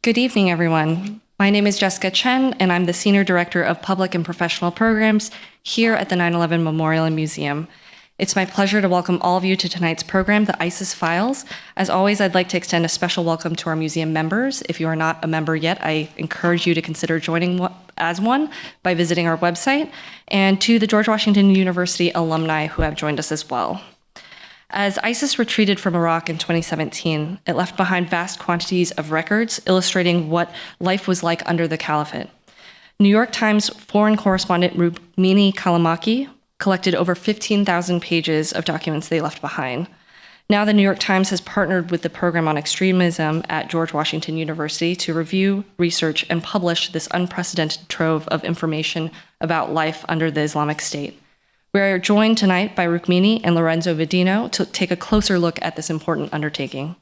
Good evening, everyone. My name is Jessica Chen, and I'm the Senior Director of Public and Professional Programs here at the 9/11 Memorial and Museum. It's my pleasure to welcome all of you to tonight's program, The ISIS Files. As always, I'd like to extend a special welcome to our museum members. If you are not a member yet, I encourage you to consider joining as one by visiting our website, and to the George Washington University alumni who have joined us as well. As ISIS retreated from Iraq in 2017, it left behind vast quantities of records illustrating what life was like under the Caliphate. New York Times foreign correspondent Rukmini Callimachi collected over 15,000 pages of documents they left behind. Now the New York Times has partnered with the program on extremism at George Washington University to review, research, and publish this unprecedented trove of information about life under the Islamic State. We are joined tonight by Rukmini and Lorenzo Vidino to take a closer look at this important undertaking.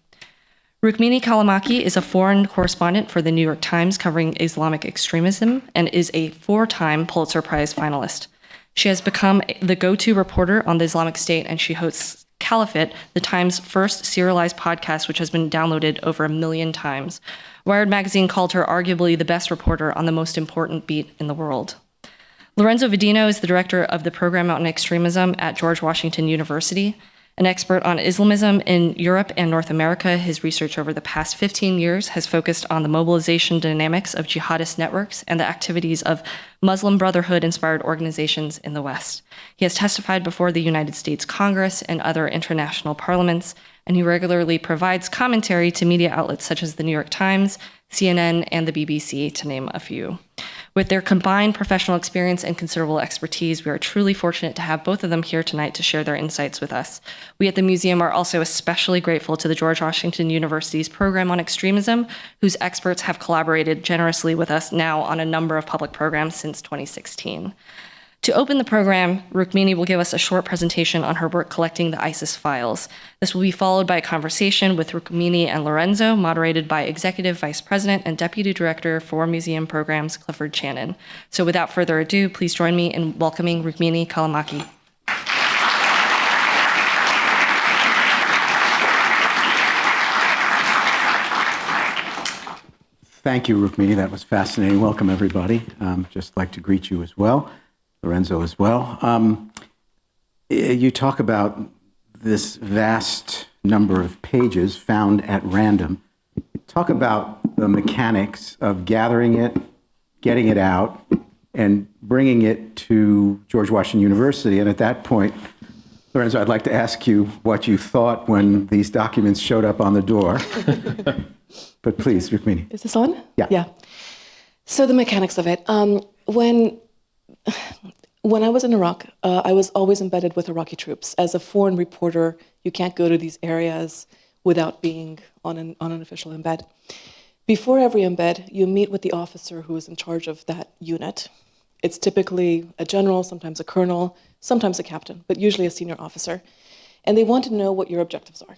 Rukmini Callimachi is a foreign correspondent for the New York Times covering Islamic extremism and is a 4-time Pulitzer Prize finalist. She has become the go-to reporter on the Islamic State, and she hosts Caliphate, the Times' first serialized podcast, which has been downloaded over 1 million times. Wired magazine called her arguably the best reporter on the most important beat in the world. Lorenzo Vidino is the director of the program on extremism at George Washington University. An expert on Islamism in Europe and North America, his research over the past 15 years has focused on the mobilization dynamics of jihadist networks and the activities of Muslim Brotherhood-inspired organizations in the West. He has testified before the United States Congress and other international parliaments, and he regularly provides commentary to media outlets such as the New York Times, CNN, and the BBC, to name a few. With their combined professional experience and considerable expertise, we are truly fortunate to have both of them here tonight to share their insights with us. We at the museum are also especially grateful to the George Washington University's program on extremism, whose experts have collaborated generously with us now on a number of public programs since 2016. To open the program, Rukmini will give us a short presentation on her work collecting the ISIS files. This will be followed by a conversation with Rukmini and Lorenzo, moderated by Executive Vice President and Deputy Director for Museum Programs, Clifford Channon. So without further ado, please join me in welcoming Rukmini Callimachi. Thank you, Rukmini. That was fascinating. Welcome, everybody. Just like to greet you as well. Lorenzo as well. You talk about this vast number of pages found at random. Talk about the mechanics of gathering it, getting it out, and bringing it to George Washington University. And at that point, Lorenzo, I'd like to ask you what you thought when these documents showed up on the door. But please, Rukmini. Is this on? Yeah. Yeah. So the mechanics of it. When I was in Iraq, I was always embedded with Iraqi troops. As a foreign reporter, you can't go to these areas without being on an official embed. Before every embed, you meet with the officer who is in charge of that unit. It's typically a general, sometimes a colonel, sometimes a captain, but usually a senior officer. And they want to know what your objectives are.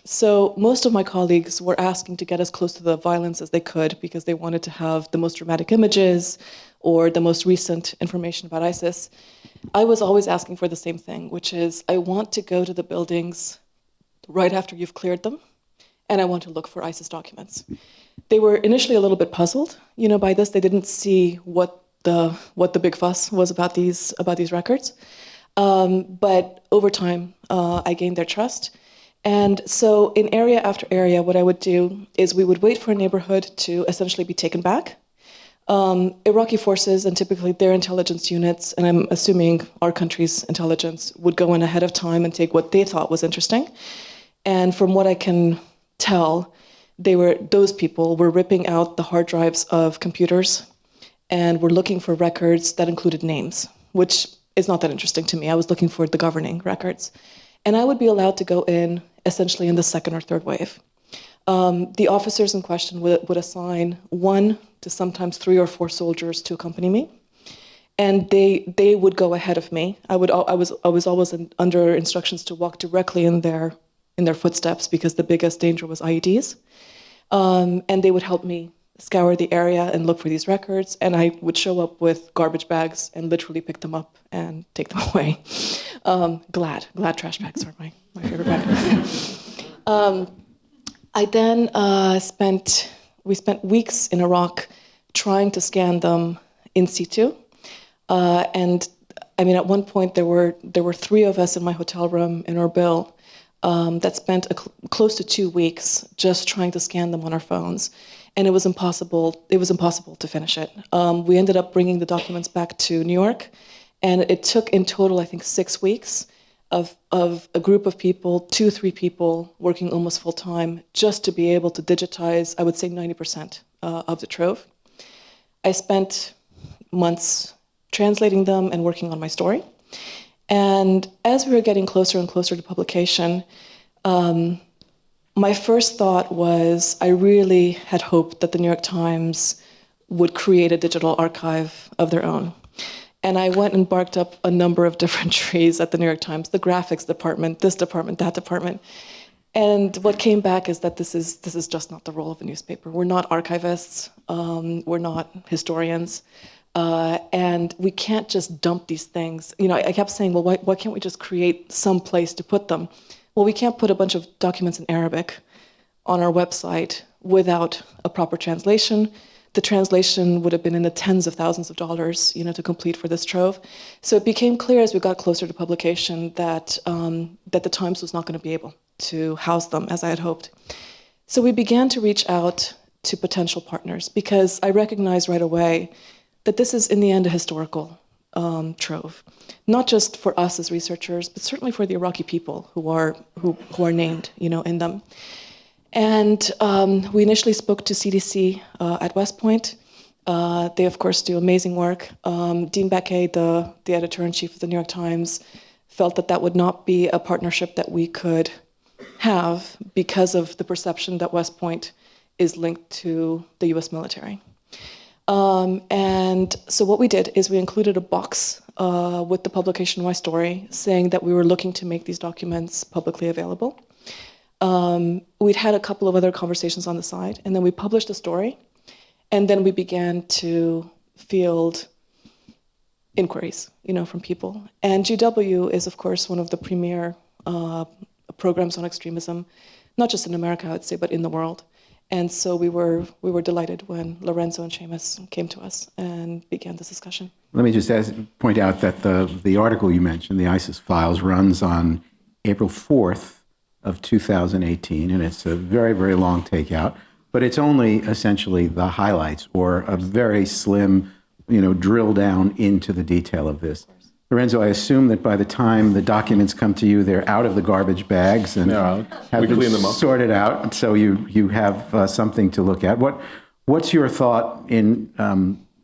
So most of my colleagues were asking to get as close to the violence as they could because they wanted to have the most dramatic images or the most recent information about ISIS. I was always asking for the same thing, which is I want to go to the buildings right after you've cleared them, and I want to look for ISIS documents. They were initially a little bit puzzled, by this. They didn't see what the big fuss was about these records. But over time, I gained their trust. And so in area after area, what I would do is we would wait for a neighborhood to essentially be taken back. Iraqi forces and typically their intelligence units, and I'm assuming our country's intelligence, would go in ahead of time and take what they thought was interesting. And from what I can tell, those people were ripping out the hard drives of computers and were looking for records that included names, which is not that interesting to me. I was looking for the governing records. And I would be allowed to go in essentially in the second or third wave. The officers in question would assign 1 to sometimes 3 or 4 soldiers to accompany me, and they would go ahead of me. I was always under instructions to walk directly in their footsteps because the biggest danger was IEDs, and they would help me scour the area and look for these records, and I would show up with garbage bags and literally pick them up and take them away. Glad trash bags are my favorite bag. I then spent We spent weeks in Iraq trying to scan them in situ. And I mean, at one point there were 3 of us in my hotel room in Erbil that spent close to 2 weeks just trying to scan them on our phones, and it was impossible. It was impossible to finish it. We ended up bringing the documents back to New York, and it took in total, I think, 6 weeks of a group of people, 2-3 people working almost full time, just to be able to digitize, I would say, 90% of the trove. I spent months translating them and working on my story. And as we were getting closer and closer to publication, my first thought was I really had hoped that the New York Times would create a digital archive of their own. And I went and barked up a number of different trees at the New York Times, the graphics department, this department, that department. And what came back is that this is just not the role of a newspaper. We're not archivists, we're not historians, and we can't just dump these things. You know, I kept saying, well, why can't we just create some place to put them? Well, we can't put a bunch of documents in Arabic on our website without a proper translation. The translation would have been in the tens of thousands of dollars, you know, to complete for this trove. So it became clear as we got closer to publication that that the Times was not going to be able to house them as I had hoped. So we began to reach out to potential partners because I recognized right away that this is in the end a historical trove, not just for us as researchers, but certainly for the Iraqi people who are named, you know, in them. And we initially spoke to CDC at West Point. They, of course, do amazing work. Dean Baquet, the editor-in-chief of the New York Times, felt that that would not be a partnership that we could have because of the perception that West Point is linked to the US military. And so what we did is we included a box with the publication of my story saying that we were looking to make these documents publicly available. We'd had a couple of other conversations on the side, and then we published the story, and then we began to field inquiries, you know, from people. And GW is, of course, one of the premier programs on extremism, not just in America, I would say, but in the world. And so we were delighted when Lorenzo and Seamus came to us and began this discussion. Let me just point out that the article you mentioned, the ISIS Files, runs on April 4th of 2018, and it's a very, very long takeout, but it's only essentially the highlights or a very slim, you know, drill down into the detail of this. Lorenzo, I assume that by the time the documents come to you, they're out of the garbage bags and have been sorted out, so you have something to look at. What's your thought in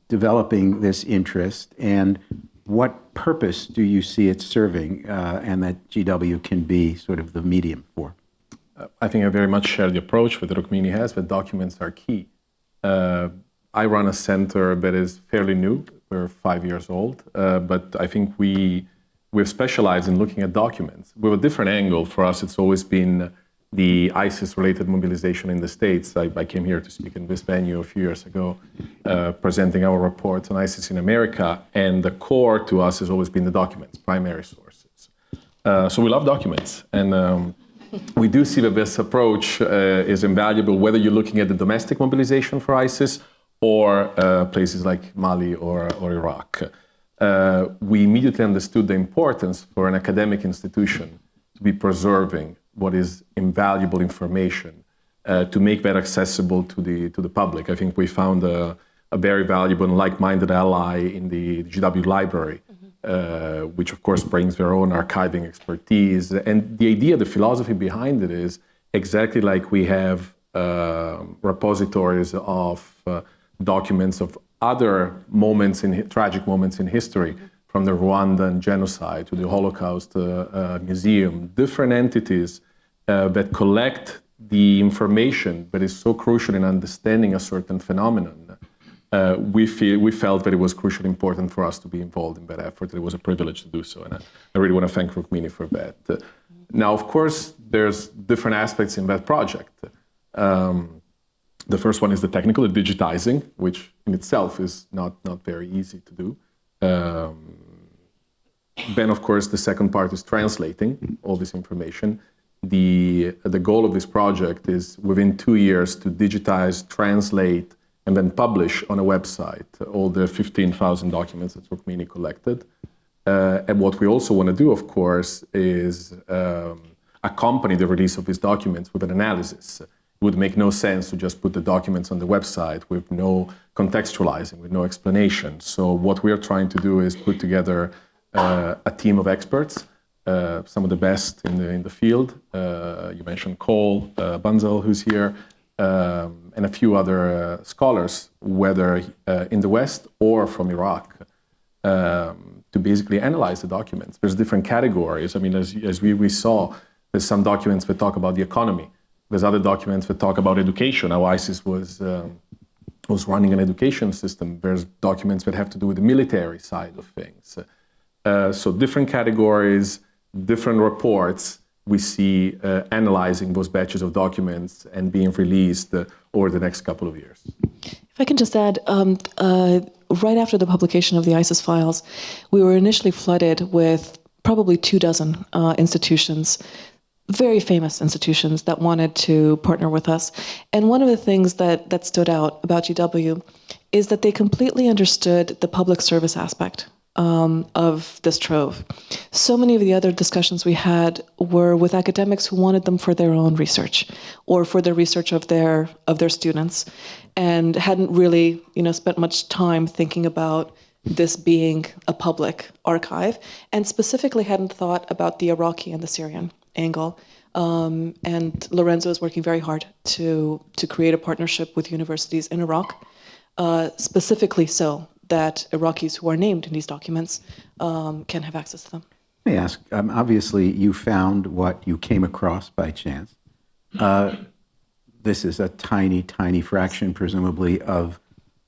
developing this interest, and what purpose do you see it serving, and that GW can be sort of the medium for? I think I very much share the approach that Rukmini has, that documents are key. I run a center that is fairly new. We're 5 years old, but I think we've specialized in looking at documents. With a different angle. For us, it's always been the ISIS-related mobilization in the States. I came here to speak in this venue a few years ago, presenting our reports on ISIS in America, and the core to us has always been the documents, primary sources. So we love documents, and we do see that this approach is invaluable, whether you're looking at the domestic mobilization for ISIS or places like Mali or Iraq. We immediately understood the importance for an academic institution to be preserving what is invaluable information, to make that accessible to the public. I think we found a very valuable and like-minded ally in the GW library, which of course brings their own archiving expertise. And the idea, the philosophy behind it is exactly like we have repositories of documents of other moments, tragic moments in history, from the Rwandan genocide to the Holocaust Museum, different entities that collect the information that is so crucial in understanding a certain phenomenon. We felt that it was crucially important for us to be involved in that effort. It was a privilege to do so, and I really want to thank Rukmini for that. Now, of course, there's different aspects in that project. The first one is the technical, the digitizing, which in itself is not very easy to do. Then, of course, the second part is translating all this information. The goal of this project is within 2 years to digitize, translate, and then publish on a website all the 15,000 documents that Rukmini collected. And what we also want to do, of course, is accompany the release of these documents with an analysis. It would make no sense to just put the documents on the website with no contextualizing, with no explanation. So what we are trying to do is put together a team of experts, some of the best in the field. You mentioned Cole Bunzel, who's here, and a few other scholars, whether in the West or from Iraq, to basically analyze the documents. There's different categories. I mean, as we saw, there's some documents that talk about the economy. There's other documents that talk about education, how ISIS was running an education system. There's documents that have to do with the military side of things. So different categories, different reports we see analyzing those batches of documents and being released over the next couple of years. If I can just add, right after the publication of the ISIS files, we were initially flooded with probably 24 institutions, very famous institutions that wanted to partner with us. And one of the things that stood out about GW is that they completely understood the public service aspect of this trove. So many of the other discussions we had were with academics who wanted them for their own research or for the research of their students, and hadn't really, spent much time thinking about this being a public archive, and specifically hadn't thought about the Iraqi and the Syrian angle. And Lorenzo is working very hard to create a partnership with universities in Iraq, specifically so that Iraqis who are named in these documents can have access to them. Let me ask, obviously you found what you came across by chance. This is a tiny, tiny fraction, presumably, of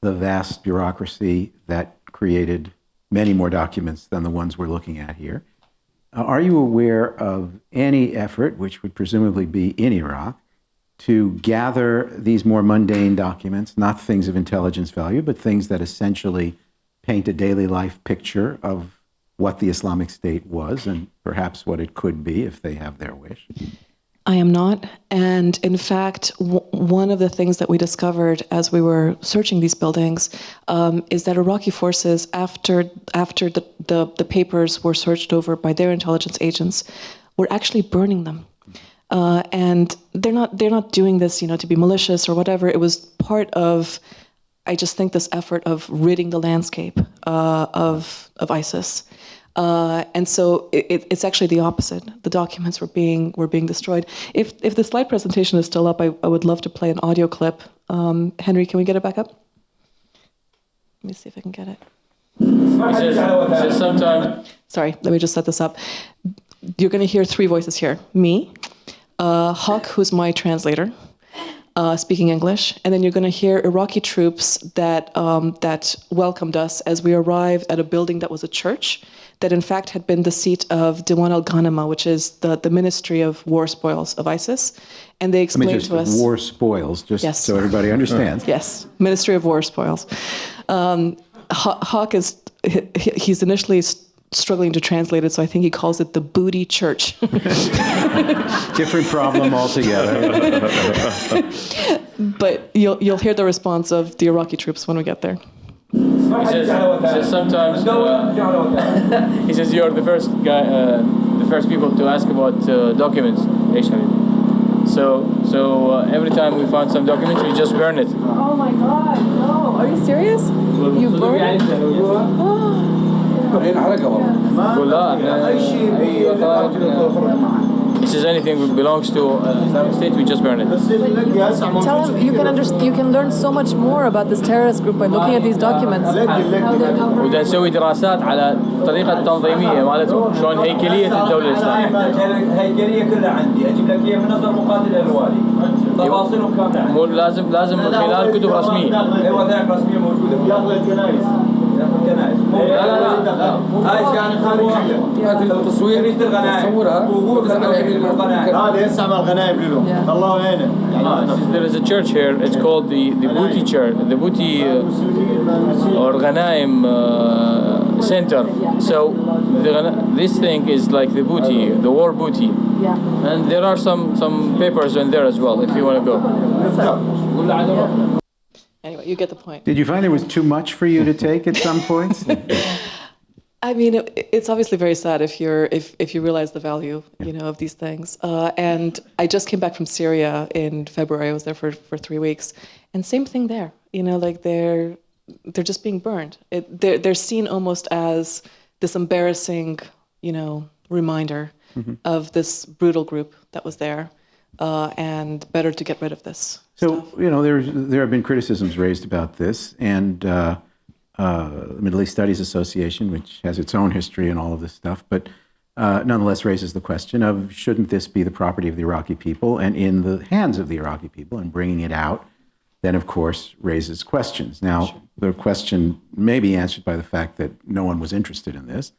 the vast bureaucracy that created many more documents than the ones we're looking at here. Are you aware of any effort, which would presumably be in Iraq, to gather these more mundane documents, not things of intelligence value, but things that essentially paint a daily life picture of what the Islamic State was and perhaps what it could be if they have their wish? I am not. And in fact, one of the things that we discovered as we were searching these buildings is that Iraqi forces, after the papers were searched over by their intelligence agents, were actually burning them. And they're not doing this, to be malicious or whatever. It was part of, I just think, this effort of ridding the landscape of ISIS. And so it's actually the opposite. The documents were being destroyed. If the slide presentation is still up, I would love to play an audio clip. Henry, can we get it back up? Let me see if I can get it. Sorry, let me just set this up. You're going to hear three voices here. Me, Hawk, who's my translator, speaking English, and then you're going to hear Iraqi troops that welcomed us as we arrived at a building that was a church, that in fact had been the seat of Diwan al-Ghanima, which is the Ministry of War Spoils of ISIS. And they explained to us... War Spoils, just yes. So everybody understands. Yes, Ministry of War Spoils. Hawk he's initially struggling to translate it, so I think he calls it the booty church. Different problem altogether. But you'll hear the response of the Iraqi troops when we get there. He says sometimes he says you're the first guy, the first people to ask about documents. So every time we find some documents, we just burn it. Oh my God! No, are you serious? You burn it? He says anything that belongs to Islamic State, we just burn it. Tell him you can learn so much more about this terrorist group by looking at these documents. وده نسوي دراسات على الطريقة التنظيمية مالتهم، شلون هيكلية الدولة الإسلامية. هيكلية كلها عندي، أجيب لك إياها من نظر مقاتل الروالي. تفاصيلهم كاملة. مو لازم من خلال كتب رسمية. أيوة ذاك رسمية موجودة. ياخذ الكنائس. لا. هاي كان خارجية. هذا التصوير تصورها. هذا يسمى الغنائم لهم. الله يعينه. There is a church here. It's called the Booty Church, the Booty or Ghanaim center. So this thing is like the booty, the war booty. Yeah. And there are some papers in there as well if you want to go. Anyway, you get the point. Did you find there was too much for you to take at some points? I mean, it's obviously very sad if you realize the value, of these things. And I just came back from Syria in February. I was there for 3 weeks, and same thing there. Like they're just being burned. They're seen almost as this embarrassing, reminder of this brutal group that was there, and better to get rid of this. So, there have been criticisms raised about this, and the Middle East Studies Association, which has its own history and all of this stuff, but nonetheless raises the question of shouldn't this be the property of the Iraqi people and in the hands of the Iraqi people, and bringing it out then, of course, raises questions. Now, the question may be answered by the fact that no one was interested in this.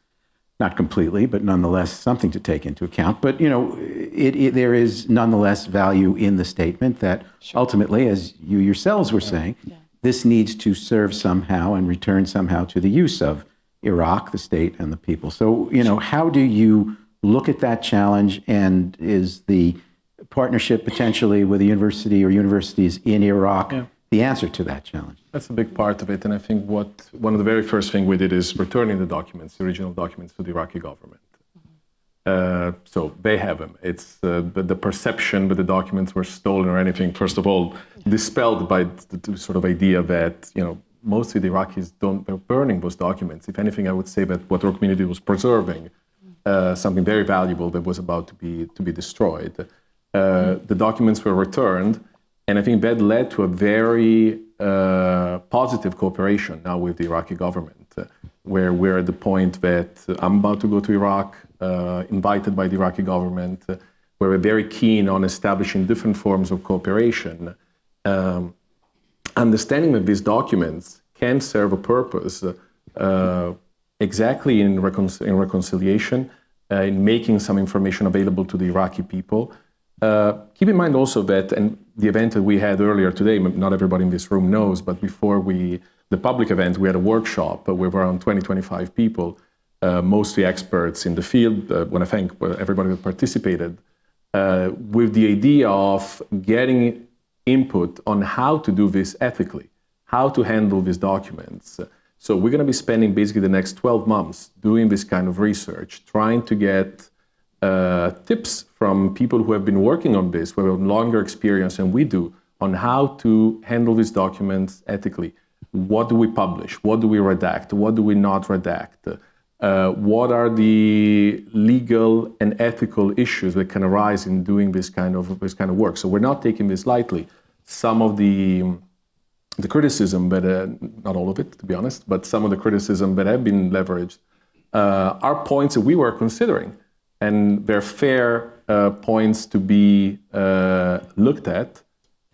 Not completely, but nonetheless something to take into account. But, there is nonetheless value in the statement that ultimately, as you yourselves were saying, this needs to serve somehow and return somehow to the use of Iraq, the state, and the people. So, how do you look at that challenge, and is the partnership potentially with a university or universities in Iraq the answer to that challenge? That's a big part of it, and I think one of the very first things we did is returning the documents, the original documents, to the Iraqi government. So they have them. It's the perception that the documents were stolen or anything, first of all, dispelled by the sort of idea that, mostly the Iraqis they're burning those documents. If anything, I would say that what Rukmini did was preserving something very valuable that was about to be destroyed. The documents were returned, and I think that led to a very positive cooperation now with the Iraqi government, where we're at the point that I'm about to go to Iraq, invited by the Iraqi government, where we're very keen on establishing different forms of cooperation. Understanding that these documents can serve a purpose exactly in reconciliation, in making some information available to the Iraqi people. Keep in mind also that, and the event that we had earlier today, not everybody in this room knows, but before the public event, we had a workshop with around 20-25 people, mostly experts in the field. I want to thank everybody that participated, with the idea of getting input on how to do this ethically, how to handle these documents. So we're going to be spending basically the next 12 months doing this kind of research, trying to get tips from people who have been working on this, who have longer experience than we do, on how to handle these documents ethically. What do we publish? What do we redact? What do we not redact? What are the legal and ethical issues that can arise in doing this kind of work? So we're not taking this lightly. Some of the criticism, but not all of it, to be honest, but some of the criticism that have been leveraged are points that we were considering. And they're fair points to be looked at,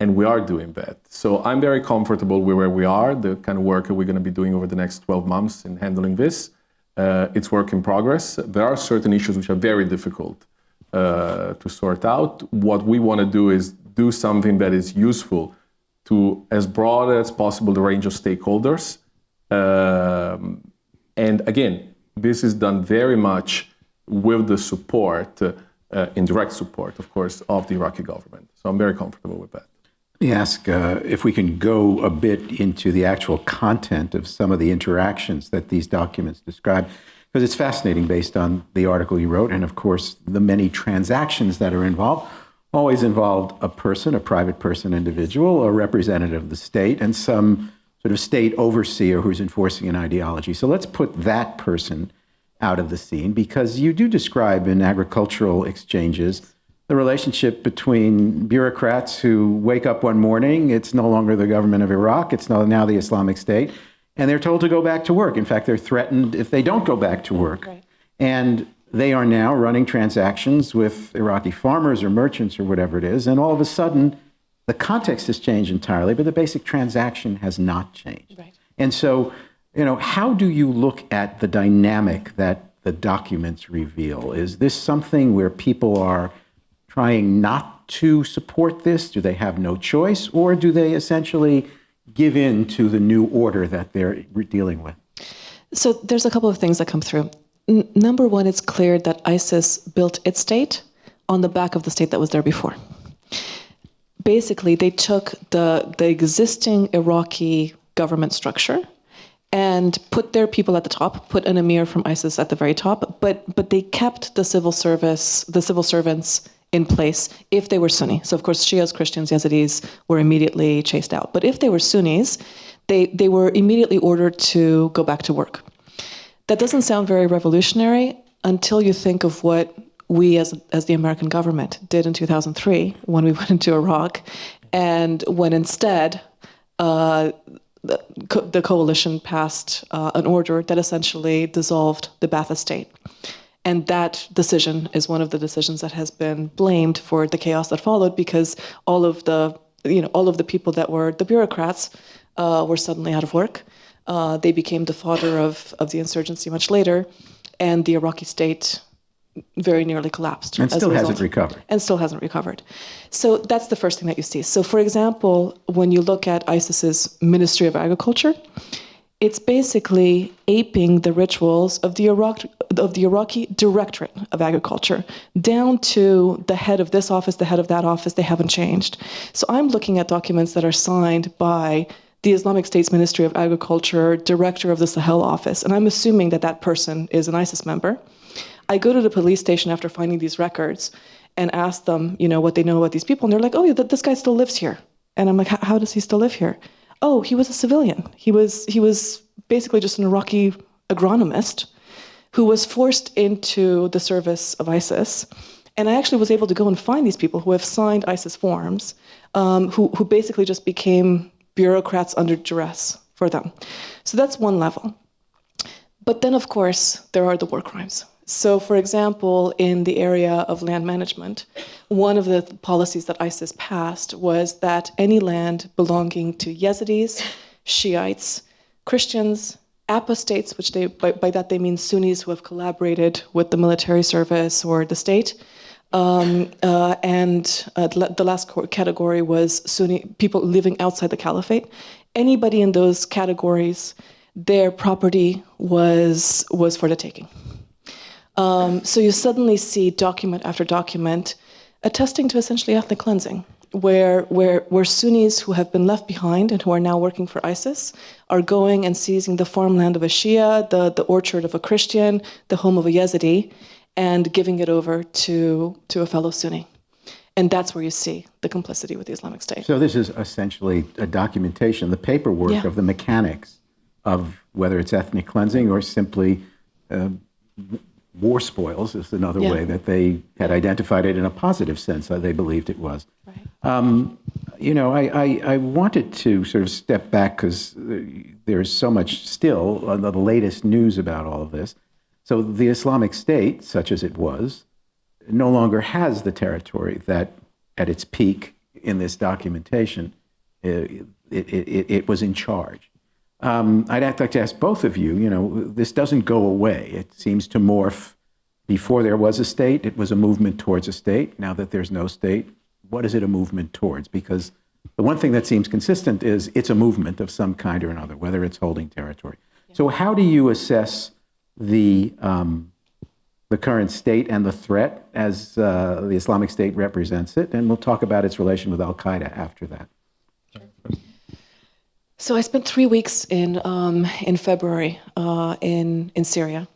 and we are doing that. So I'm very comfortable with where we are, the kind of work that we're going to be doing over the next 12 months in handling this. It's work in progress. There are certain issues which are very difficult to sort out. What we want to do is do something that is useful to as broad as possible the range of stakeholders. And again, this is done very much with the support, indirect support, of course, of the Iraqi government. So I'm very comfortable with that. Let me ask if we can go a bit into the actual content of some of the interactions that these documents describe, because it's fascinating based on the article you wrote, and of course the many transactions that are involved, always involved a person, a private person, individual, a representative of the state, and some sort of state overseer who's enforcing an ideology. So let's put that person out of the scene, because you do describe in agricultural exchanges the relationship between bureaucrats who wake up one morning, it's no longer the government of Iraq, it's now the Islamic State, and they're told to go back to work. In fact, they're threatened if they don't go back to work. Right. And they are now running transactions with Iraqi farmers or merchants or whatever it is, and all of a sudden, the context has changed entirely, but the basic transaction has not changed. Right. And so, how do you look at the dynamic that the documents reveal? Is this something where people are trying not to support this? Do they have no choice? Or do they essentially give in to the new order that they're dealing with? So there's a couple of things that come through. Number one, it's clear that ISIS built its state on the back of the state that was there before. Basically, they took the existing Iraqi government structure and put their people at the top, put an emir from ISIS at the very top, but they kept the civil servants in place if they were Sunni. So of course, Shias, Christians, Yazidis were immediately chased out. But if they were Sunnis, they were immediately ordered to go back to work. That doesn't sound very revolutionary until you think of what we as the American government did in 2003 when we went into Iraq, and when instead the coalition passed an order that essentially dissolved the Ba'ath state. And that decision is one of the decisions that has been blamed for the chaos that followed, because all of the people that were the bureaucrats were suddenly out of work. They became the fodder of the insurgency much later, and the Iraqi state very nearly collapsed. And still hasn't recovered. And still hasn't recovered. So that's the first thing that you see. So for example, when you look at ISIS's Ministry of Agriculture, it's basically aping the rituals of the Iraqi Directorate of Agriculture, down to the head of this office, the head of that office. They haven't changed. So I'm looking at documents that are signed by the Islamic State's Ministry of Agriculture, director of the Sahel office, and I'm assuming that that person is an ISIS member. I go to the police station after finding these records and ask them, what they know about these people, and they're like, "Oh, yeah, this guy still lives here." And I'm like, "How does he still live here?" "Oh, he was a civilian. He was basically just an Iraqi agronomist who was forced into the service of ISIS." And I actually was able to go and find these people who have signed ISIS forms, who basically just became bureaucrats under duress for them. So that's one level. But then, of course, there are the war crimes. So, for example, in the area of land management, one of the policies that ISIS passed was that any land belonging to Yazidis, Shiites, Christians, apostates, which by that they mean Sunnis who have collaborated with the military service or the state, and the last category was Sunni people living outside the Caliphate. Anybody in those categories, their property was for the taking. So you suddenly see document after document attesting to essentially ethnic cleansing, where Sunnis who have been left behind and who are now working for ISIS are going and seizing the farmland of a Shia, the orchard of a Christian, the home of a Yazidi, and giving it over to a fellow Sunni. And that's where you see the complicity with the Islamic State. So this is essentially a documentation, the paperwork of the mechanics of whether it's ethnic cleansing or simply war spoils is another way that they had identified it in a positive sense, they believed it was. Right. I wanted to sort of step back because there's so much still on the latest news about all of this. So the Islamic State, such as it was, no longer has the territory that at its peak in this documentation, it was in charge. I'd like to ask both of you, this doesn't go away. It seems to morph. Before there was a state, it was a movement towards a state. Now that there's no state, what is it a movement towards? Because the one thing that seems consistent is it's a movement of some kind or another, whether it's holding territory. Yeah. So how do you assess the current state and the threat as the Islamic State represents it? And we'll talk about its relation with Al-Qaeda after that. So I spent 3 weeks in February in Syria.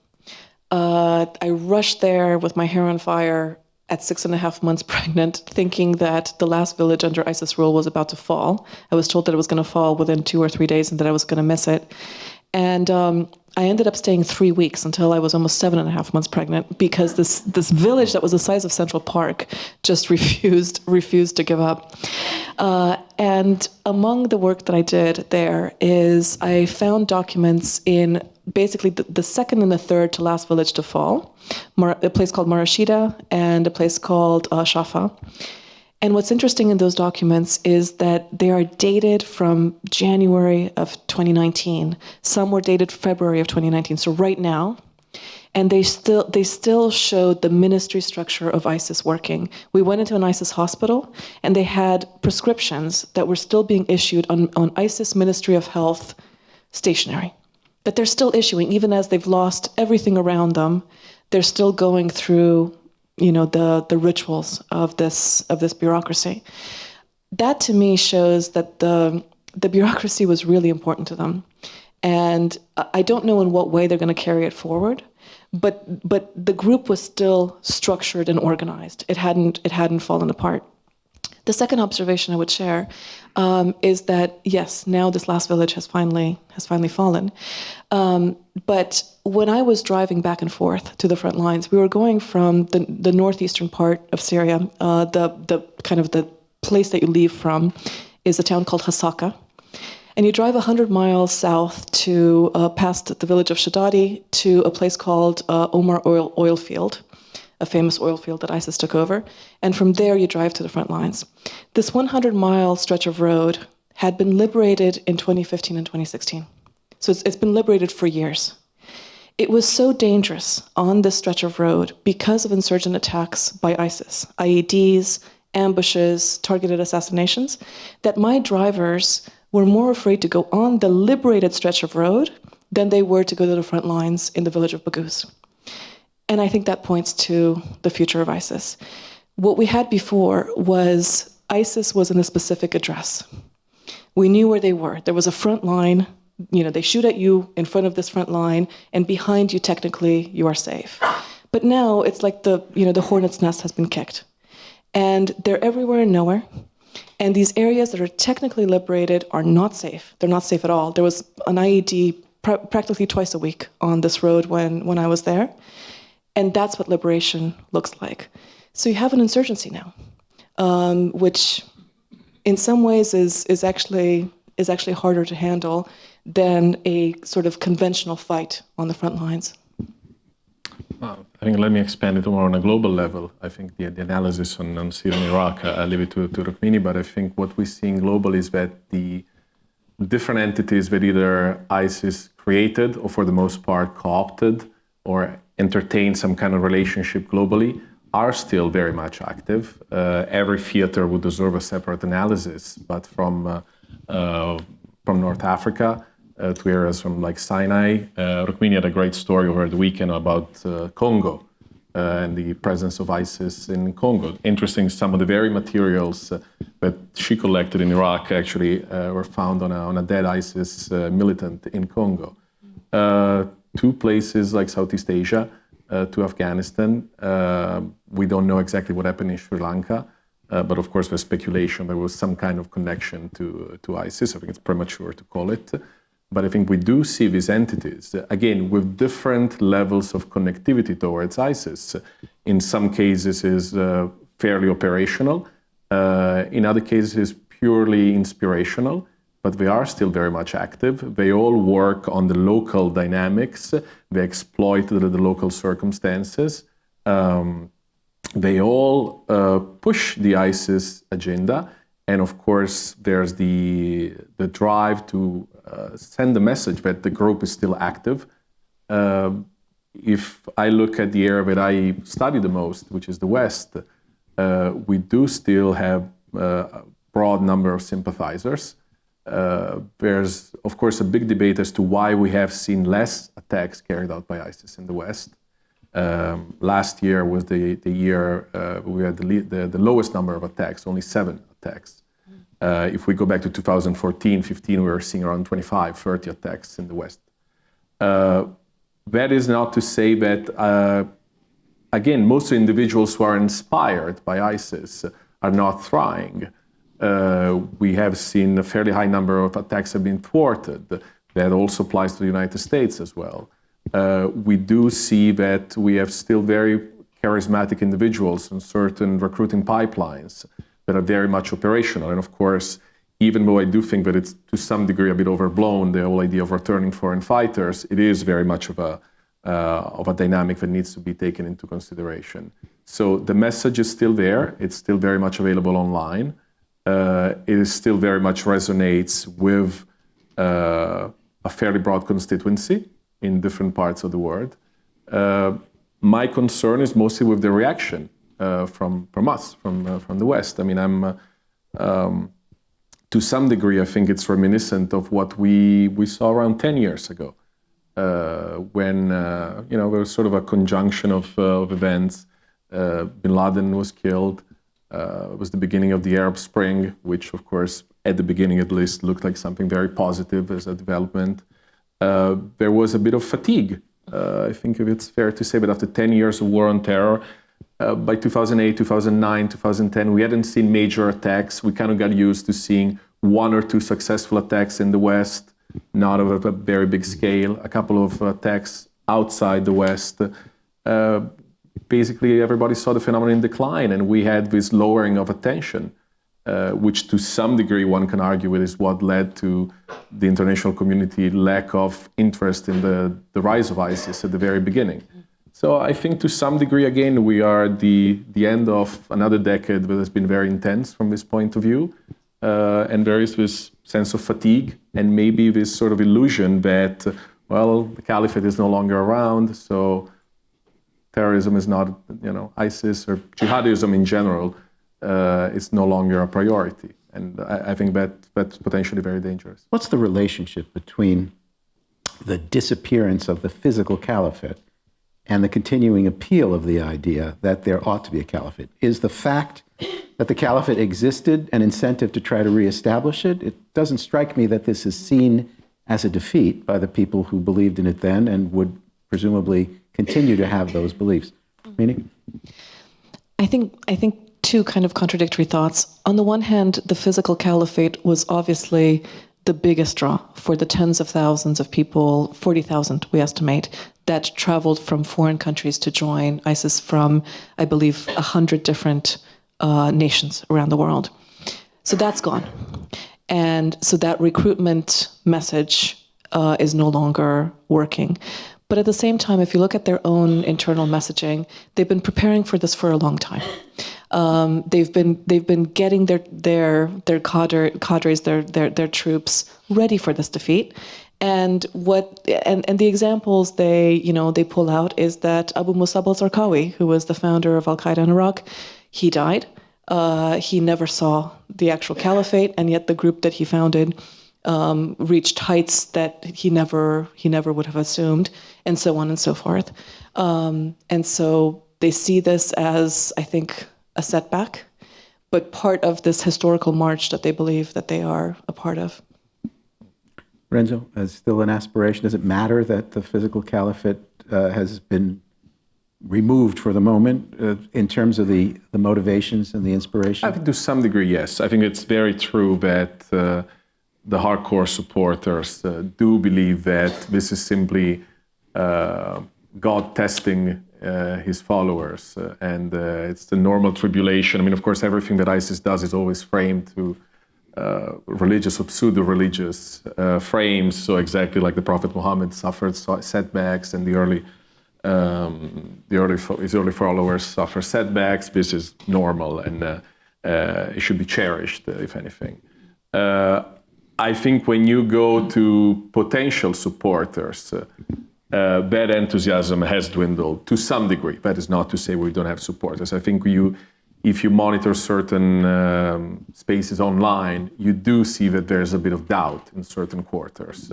I rushed there with my hair on fire at 6.5 months pregnant, thinking that the last village under ISIS rule was about to fall. I was told that it was going to fall within 2 or 3 days and that I was going to miss it. And I ended up staying 3 weeks until I was almost 7.5 months pregnant, because this village that was the size of Central Park just refused to give up. And among the work that I did there is I found documents in basically the second and the third to last village to fall, a place called Marashida and a place called Shafa. And what's interesting in those documents is that they are dated from January of 2019. Some were dated February of 2019, so right now. And they still showed the ministry structure of ISIS working. We went into an ISIS hospital, and they had prescriptions that were still being issued on ISIS Ministry of Health stationery. that they're still issuing, even as they've lost everything around them. They're still going through, the rituals of this bureaucracy. That to me shows that the bureaucracy was really important to them, and I don't know in what way they're going to carry it forward. But the group was still structured and organized. It hadn't fallen apart. The second observation I would share is that yes, now this last village has finally fallen. But when I was driving back and forth to the front lines, we were going from the northeastern part of Syria. The kind of the place that you leave from is a town called Hasaka. And you drive 100 miles south to past the village of Shadadi to a place called Omar oil field, a famous oil field that ISIS took over. And from there, you drive to the front lines. This 100-mile stretch of road had been liberated in 2015 and 2016. So it's been liberated for years. It was so dangerous on this stretch of road because of insurgent attacks by ISIS, IEDs, ambushes, targeted assassinations, that my drivers were more afraid to go on the liberated stretch of road than they were to go to the front lines in the village of Baghouz. And I think that points to the future of ISIS. What we had before was ISIS was in a specific address. We knew where they were. There was a front line. They shoot at you in front of this front line, and behind you, technically, you are safe. But now it's like the hornet's nest has been kicked. And they're everywhere and nowhere. And these areas that are technically liberated are not safe. They're not safe at all. There was an IED practically twice a week on this road when I was there. And that's what liberation looks like. So you have an insurgency now, which in some ways is actually harder to handle than a sort of conventional fight on the front lines. I think let me expand it more on a global level. I think the analysis on Syria and Iraq, I'll leave it to Rukmini, but I think what we're seeing globally is that the different entities that either ISIS created or for the most part co-opted or entertained some kind of relationship globally are still very much active. Every theater would deserve a separate analysis, but from North Africa to areas from like Sinai. Rukmini had a great story over the weekend about Congo and the presence of ISIS in Congo. Interesting, some of the very materials that she collected in Iraq actually were found on a dead ISIS militant in Congo. Two places like Southeast Asia, to Afghanistan. We don't know exactly what happened in Sri Lanka, but of course there's speculation there was some kind of connection to ISIS. I think it's premature to call it. But I think we do see these entities, again, with different levels of connectivity towards ISIS. In some cases is fairly operational. In other cases, purely inspirational. But they are still very much active. They all work on the local dynamics. They exploit the local circumstances. They all push the ISIS agenda. And of course, there's the drive to send the message that the group is still active. If I look at the area that I study the most, which is the West, we do still have a broad number of sympathizers. There's, of course, a big debate as to why we have seen less attacks carried out by ISIS in the West. Last year was the year we had the lowest number of attacks, only 7 attacks. If we go back to 2014, 15, we were seeing around 25, 30 attacks in the West. That is not to say that, again, most individuals who are inspired by ISIS are not trying. We have seen a fairly high number of attacks have been thwarted. That also applies to the United States as well. We do see that we have still very charismatic individuals in certain recruiting pipelines that are very much operational. And of course, even though I do think that it's to some degree a bit overblown, the whole idea of returning foreign fighters, it is very much of a dynamic that needs to be taken into consideration. So the message is still there. It's still very much available online. It is still very much resonates with a fairly broad constituency in different parts of the world. My concern is mostly with the reaction from us, from the West. I mean, to some degree, I think it's reminiscent of what we saw around 10 years ago. when there was sort of a conjunction of events. Bin Laden was killed. It was the beginning of the Arab Spring, which, of course, at the beginning at least, looked like something very positive as a development. There was a bit of fatigue, I think if it's fair to say, but after 10 years of war on terror, by 2008, 2009, 2010, we hadn't seen major attacks. We kind of got used to seeing one or two successful attacks in the West, not of a very big scale, a couple of attacks outside the West. Basically, everybody saw the phenomenon in decline, and we had this lowering of attention, which to some degree one can argue with is what led to the international community lack of interest in the rise of ISIS at the very beginning. So I think to some degree, again, we are at the end of another decade that has been very intense from this point of view. And there is this sense of fatigue and maybe this sort of illusion that, well, the Caliphate is no longer around, so terrorism is not, ISIS or jihadism in general is no longer a priority. And I think that's potentially very dangerous. What's the relationship between the disappearance of the physical caliphate and the continuing appeal of the idea that there ought to be a caliphate? Is the fact that the caliphate existed an incentive to try to reestablish it? It doesn't strike me that this is seen as a defeat by the people who believed in it then and would presumably continue to have those beliefs. Meaning? I think two kind of contradictory thoughts. On the one hand, the physical caliphate was obviously the biggest draw for the tens of thousands of people, 40,000 we estimate, that traveled from foreign countries to join ISIS from, I believe, 100 different nations around the world. So that's gone. And so that recruitment message is no longer working. But at the same time, if you look at their own internal messaging, they've been preparing for this for a long time. They've been getting their cadres, their troops ready for this defeat. And the examples they pull out is that Abu Musab al-Zarqawi, who was the founder of Al-Qaeda in Iraq, he died. He never saw the actual caliphate, and yet the group that he founded reached heights that he never would have assumed, and so on and so forth. And so they see this as, I think, a setback, but part of this historical march that they believe that they are a part of. Lorenzo, is still an aspiration? Does it matter that the physical caliphate has been removed for the moment in terms of the motivations and the inspiration? I think to some degree, yes. I think it's very true that the hardcore supporters do believe that this is simply God testing his followers, and it's the normal tribulation. I mean, of course, everything that ISIS does is always framed to religious or pseudo-religious frames. So exactly like the Prophet Muhammad suffered setbacks, and his early followers suffer setbacks. This is normal, and it should be cherished, if anything. I think when you go to potential supporters, that enthusiasm has dwindled to some degree. That is not to say we don't have supporters. I think if you monitor certain spaces online, you do see that there's a bit of doubt in certain quarters.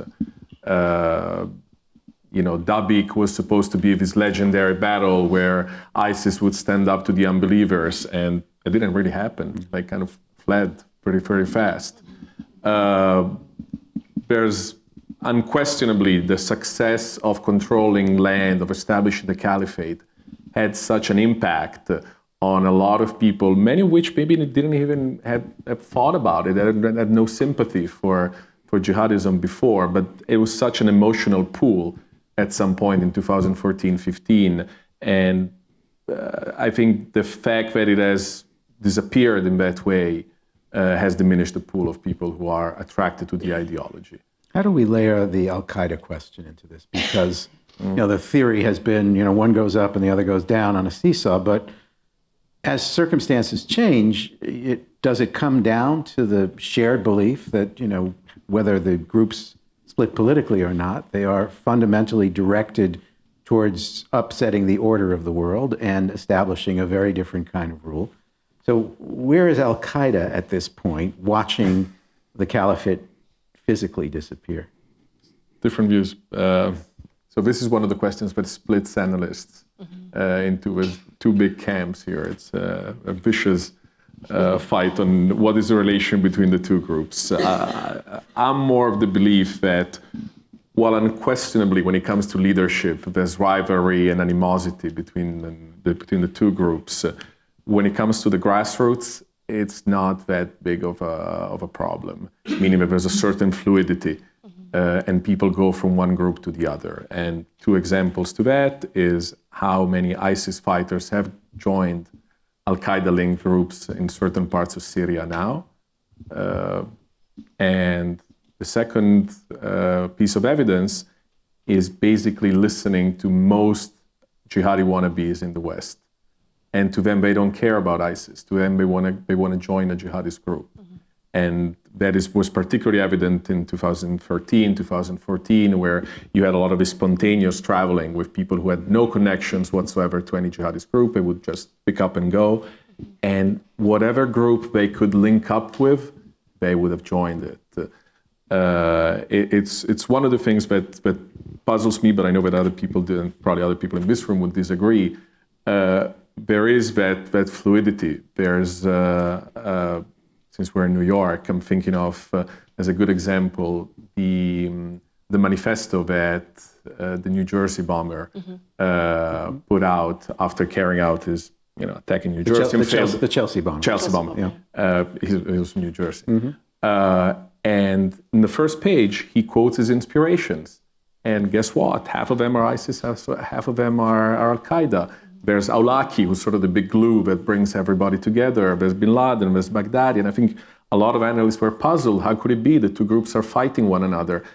Dabik was supposed to be this legendary battle where ISIS would stand up to the unbelievers, and it didn't really happen. They kind of fled pretty fast. There's unquestionably the success of controlling land, of establishing the caliphate, had such an impact on a lot of people, many of which maybe didn't even have thought about it, had no sympathy for jihadism before, but it was such an emotional pull at some point in 2014-15. And I think the fact that it has disappeared in that way has diminished the pool of people who are attracted to the ideology. How do we layer the Al-Qaeda question into this? Because the theory has been, one goes up and the other goes down on a seesaw, but as circumstances change, does it come down to the shared belief that, whether the groups split politically or not, they are fundamentally directed towards upsetting the order of the world and establishing a very different kind of rule? So where is Al-Qaeda at this point, watching the caliphate physically disappear? Different views. So this is one of the questions that splits analysts into two big camps here. It's a vicious fight on what is the relation between the two groups. I'm more of the belief that while unquestionably when it comes to leadership, there's rivalry and animosity between the two groups, when it comes to the grassroots, it's not that big of a problem, meaning that there's a certain fluidity and people go from one group to the other. And two examples to that is how many ISIS fighters have joined Al-Qaeda-linked groups in certain parts of Syria now. And the second piece of evidence is basically listening to most jihadi wannabes in the West. And to them, they don't care about ISIS. To them, they want to join a jihadist group. And that was particularly evident in 2013, 2014, where you had a lot of this spontaneous traveling with people who had no connections whatsoever to any jihadist group. They would just pick up and go. And whatever group they could link up with, they would have joined it. It's one of the things that puzzles me, but I know that other people do, and probably other people in this room would disagree. There is that fluidity. There's since we're in New York, I'm thinking of, as a good example, the manifesto that the New Jersey bomber put out after carrying out his attack in New Jersey. The Chelsea bomber. Chelsea bomber. Yeah. He was from New Jersey. And in the first page, he quotes his inspirations. And guess what? Half of them are ISIS, half of them are Al-Qaeda. There's Awlaki, who's sort of the big glue that brings everybody together. There's Bin Laden, there's Baghdadi. And I think a lot of analysts were puzzled. How could it be the two groups are fighting one another?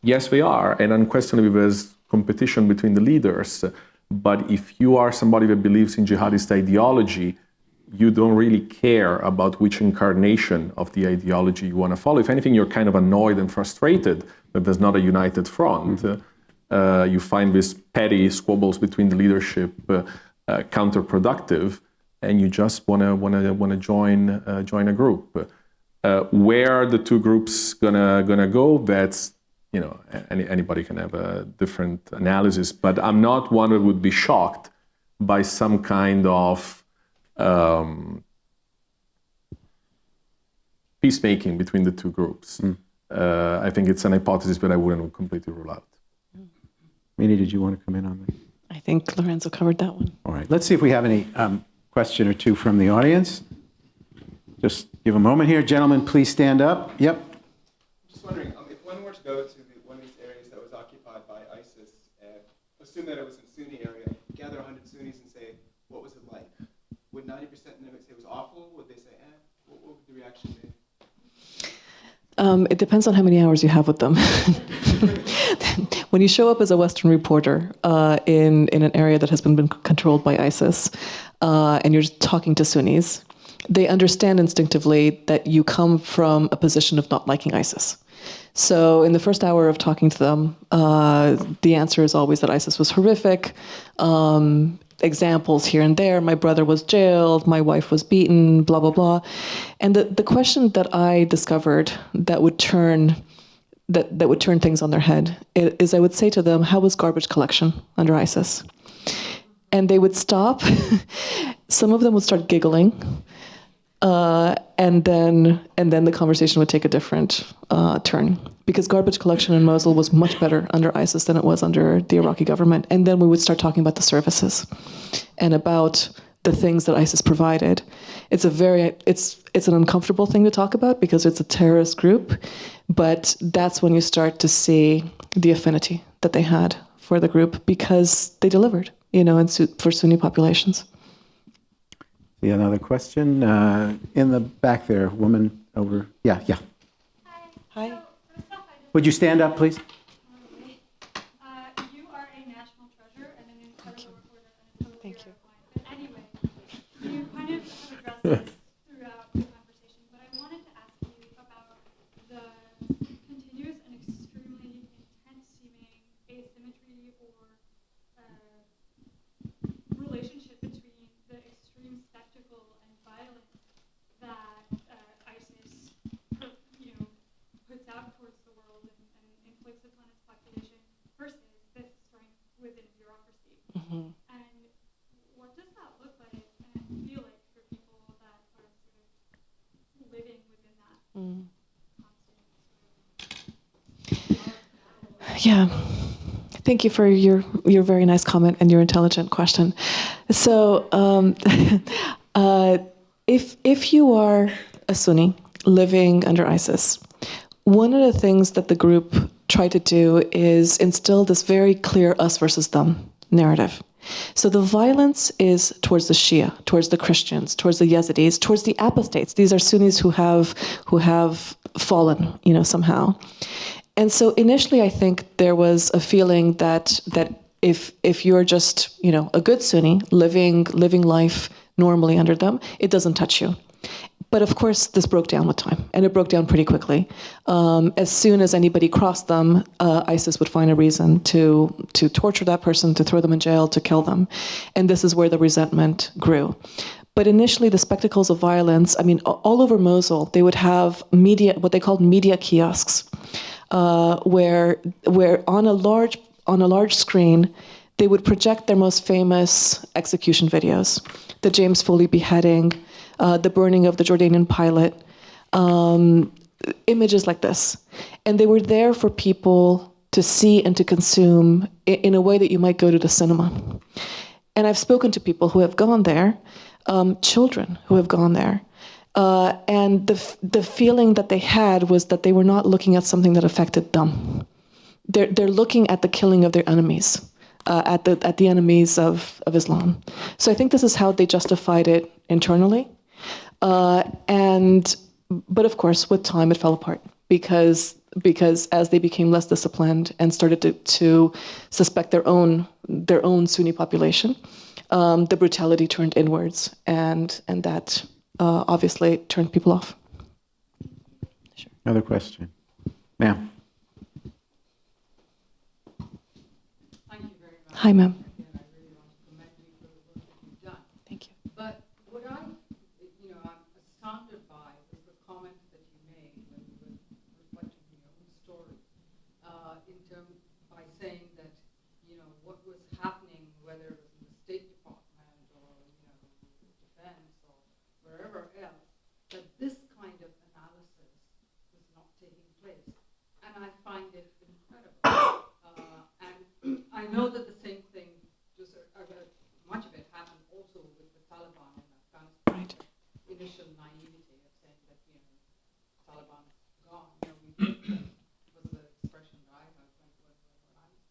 Yes, they are. And unquestionably, there's competition between the leaders. But if you are somebody that believes in jihadist ideology, you don't really care about which incarnation of the ideology you want to follow. If anything, you're kind of annoyed and frustrated that there's not a united front. You find these petty squabbles between the leadership counterproductive, and you just want to join a group. Where the two groups gonna go? That's anybody can have a different analysis. But I'm not one that would be shocked by some kind of peacemaking between the two groups. I think it's an hypothesis that I wouldn't completely rule out. Mini, did you want to come in on that? I think Lorenzo covered that one. All right. Let's see if we have any question or two from the audience. Just give a moment here. Gentlemen, please stand up. Yep. Just wondering, if one were to go to one of these areas that was occupied by ISIS, assume that it was a Sunni area, gather 100 Sunnis and say, what was it like? Would 90% of them say it was awful? Would they say, What would the reaction be? It depends on how many hours you have with them. When you show up as a Western reporter in an area that has been controlled by ISIS, and you're talking to Sunnis, they understand instinctively that you come from a position of not liking ISIS. So in the first hour of talking to them, the answer is always that ISIS was horrific. Examples here and there, my brother was jailed, my wife was beaten, blah, blah, blah. And the question that I discovered that would turn things on their head is I would say to them, how was garbage collection under ISIS? And they would stop. Some of them would start giggling. And then the conversation would take a different turn, because garbage collection in Mosul was much better under ISIS than it was under the Iraqi government. And then we would start talking about the services and about the things that ISIS provided. It's an uncomfortable thing to talk about because it's a terrorist group, but that's when you start to see the affinity that they had for the group, because they delivered, for Sunni populations. See another question in the back there, woman over. Yeah. Hi. Would you stand up, please? You are a national treasure and an incredible reporter and a Thank you. But anyway, you kind of have addressed this throughout the conversation, but I wanted to ask you about the continuous and extremely intense-seeming asymmetry or relationship between the extreme spectacle and violence that ISIS puts out towards the world and inflicts upon its population versus this strength Yeah. Thank you for your very nice comment and your intelligent question. So, if you are a Sunni living under ISIS, one of the things that the group tried to do is instill this very clear us versus them narrative. So the violence is towards the Shia, towards the Christians, towards the Yazidis, towards the apostates. These are Sunnis who have fallen, somehow. And so initially, I think there was a feeling that if you're just a good Sunni living life normally under them, it doesn't touch you. But of course, this broke down with time, and it broke down pretty quickly. As soon as anybody crossed them, ISIS would find a reason to torture that person, to throw them in jail, to kill them. And this is where the resentment grew. But initially, the spectacles of violence, all over Mosul, they would have what they called media kiosks, where on a large screen, they would project their most famous execution videos, the James Foley beheading, the burning of the Jordanian pilot, images like this. And they were there for people to see and to consume in a way that you might go to the cinema. And I've spoken to people who have gone there, children who have gone there, and the feeling that they had was that they were not looking at something that affected them. They're looking at the killing of their enemies, at the enemies of Islam. So I think this is how they justified it internally. But of course, with time, it fell apart because as they became less disciplined and started to suspect their own Sunni population, the brutality turned inwards, and that obviously turned people off. Sure. Another question, ma'am. Thank you very much. Hi, ma'am. Again, I really want to commend you for the work that you've done. Thank you. But what I'm astounded by is the comment that you made when you were reflecting on your own story, by saying that what was happening, whether it was in the State Department or defense or wherever else, that this kind of analysis was not taking place, and I find it incredible. And I know that the same thing, much of it happened also with the Taliban in Afghanistan. Right. Initial naivety of saying that Taliban is gone. We was the expression that I heard when I was.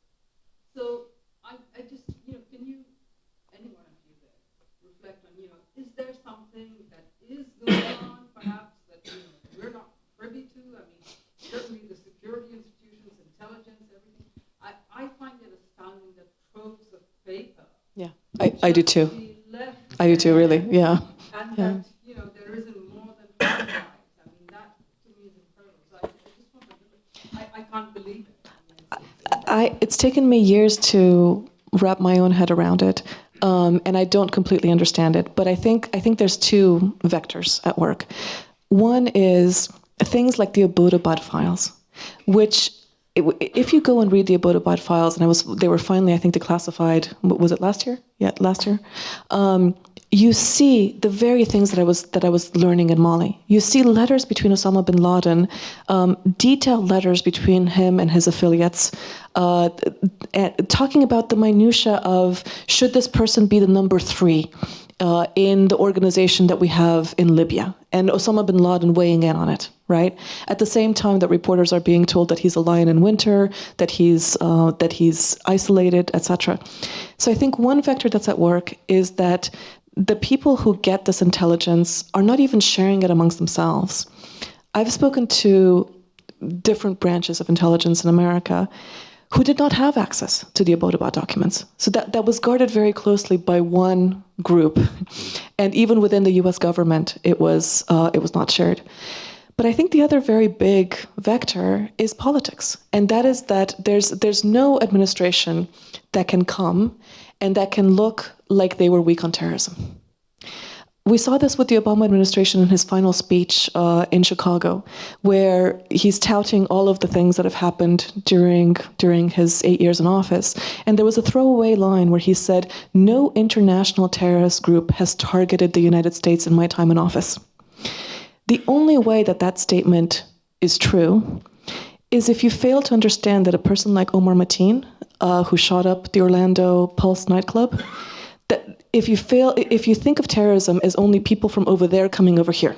So I just can you, any one of you there, reflect on is there something that is going on perhaps that we're not privy to? Certainly the security institutions, intelligence, everything. I find it astounding that troves of paper. Yeah, I do too. I do too, really. Yeah. And Yeah. that there isn't more than 5 lives. That to me is incredible. So I just want to I can't believe it. It's taken me years to wrap my own head around it, and I don't completely understand it. But I think there's two vectors at work. One is things like the Abbottabad files, which, if you go and read the Abbottabad files, and they were finally, I think, declassified. Was it last year? Yeah, last year. You see the very things that I was learning in Mali. You see letters between Osama bin Laden, detailed letters between him and his affiliates, talking about the minutia of should this person be the number 3 in the organization that we have in Libya, and Osama bin Laden weighing in on it. Right at the same time that reporters are being told that he's a lion in winter, that he's isolated, etc. So I think one vector that's at work is that the people who get this intelligence are not even sharing it amongst themselves. I've spoken to different branches of intelligence in America who did not have access to the Abbottabad documents. So that was guarded very closely by one group. And even within the US government, it was not shared. But I think the other very big vector is politics. And that is that there's no administration that can come and that can look like they were weak on terrorism. We saw this with the Obama administration in his final speech in Chicago, where he's touting all of the things that have happened during his 8 years in office. And there was a throwaway line where he said, "No international terrorist group has targeted the United States in my time in office." The only way that statement is true is if you fail to understand that a person like Omar Mateen, who shot up the Orlando Pulse nightclub, that if you think of terrorism as only people from over there coming over here,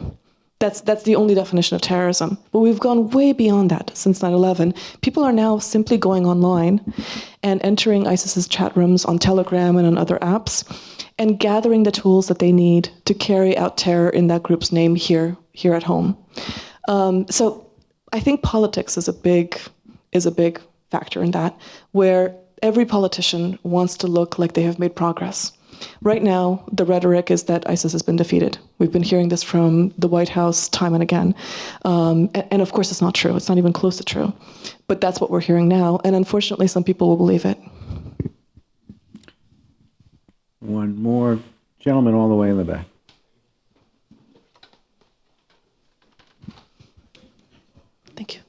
that's the only definition of terrorism. But we've gone way beyond that since 9/11. People are now simply going online and entering ISIS's chat rooms on Telegram and on other apps and gathering the tools that they need to carry out terror in that group's name here at home. So I think politics is a big factor in that, where every politician wants to look like they have made progress. Right now, the rhetoric is that ISIS has been defeated. We've been hearing this from the White House time and again. And of course, it's not true. It's not even close to true. But that's what we're hearing now. And unfortunately, some people will believe it. One more gentleman all the way in the back. Thank you.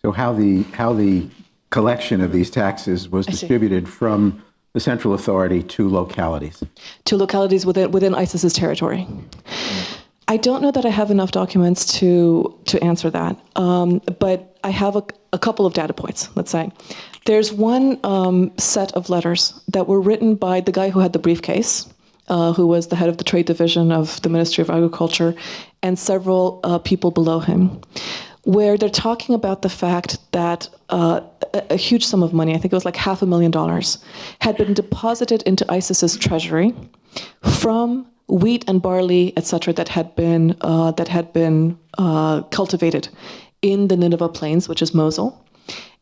So how the collection of these taxes was distributed from the central authority to localities? To localities within ISIS's territory. I don't know that I have enough documents to answer that, but I have a couple of data points, let's say. There's one set of letters that were written by the guy who had the briefcase, who was the head of the trade division of the Ministry of Agriculture, and several people below him, where they're talking about the fact that a huge sum of money, I think it was like $500,000, had been deposited into ISIS's treasury from wheat and barley, etc., that had been cultivated in the Nineveh Plains, which is Mosul,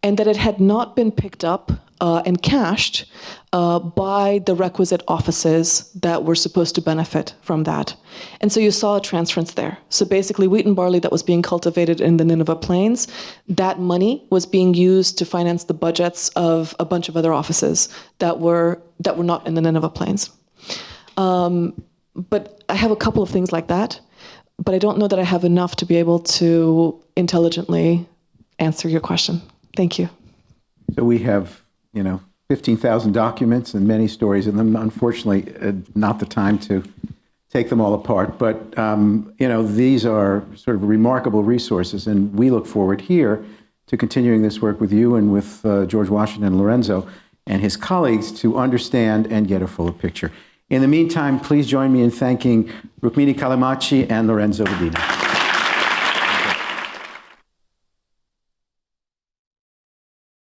and that it had not been picked up and cashed by the requisite offices that were supposed to benefit from that. And so you saw a transference there. So basically, wheat and barley that was being cultivated in the Nineveh Plains, that money was being used to finance the budgets of a bunch of other offices that were not in the Nineveh Plains. But I have a couple of things like that, but I don't know that I have enough to be able to intelligently answer your question. Thank you. So we have, 15,000 documents and many stories in them. Unfortunately, not the time to take them all apart. But, these are sort of remarkable resources, and we look forward here to continuing this work with you and with George Washington and Lorenzo and his colleagues to understand and get a fuller picture. In the meantime, please join me in thanking Rukmini Callimachi and Lorenzo Vidino.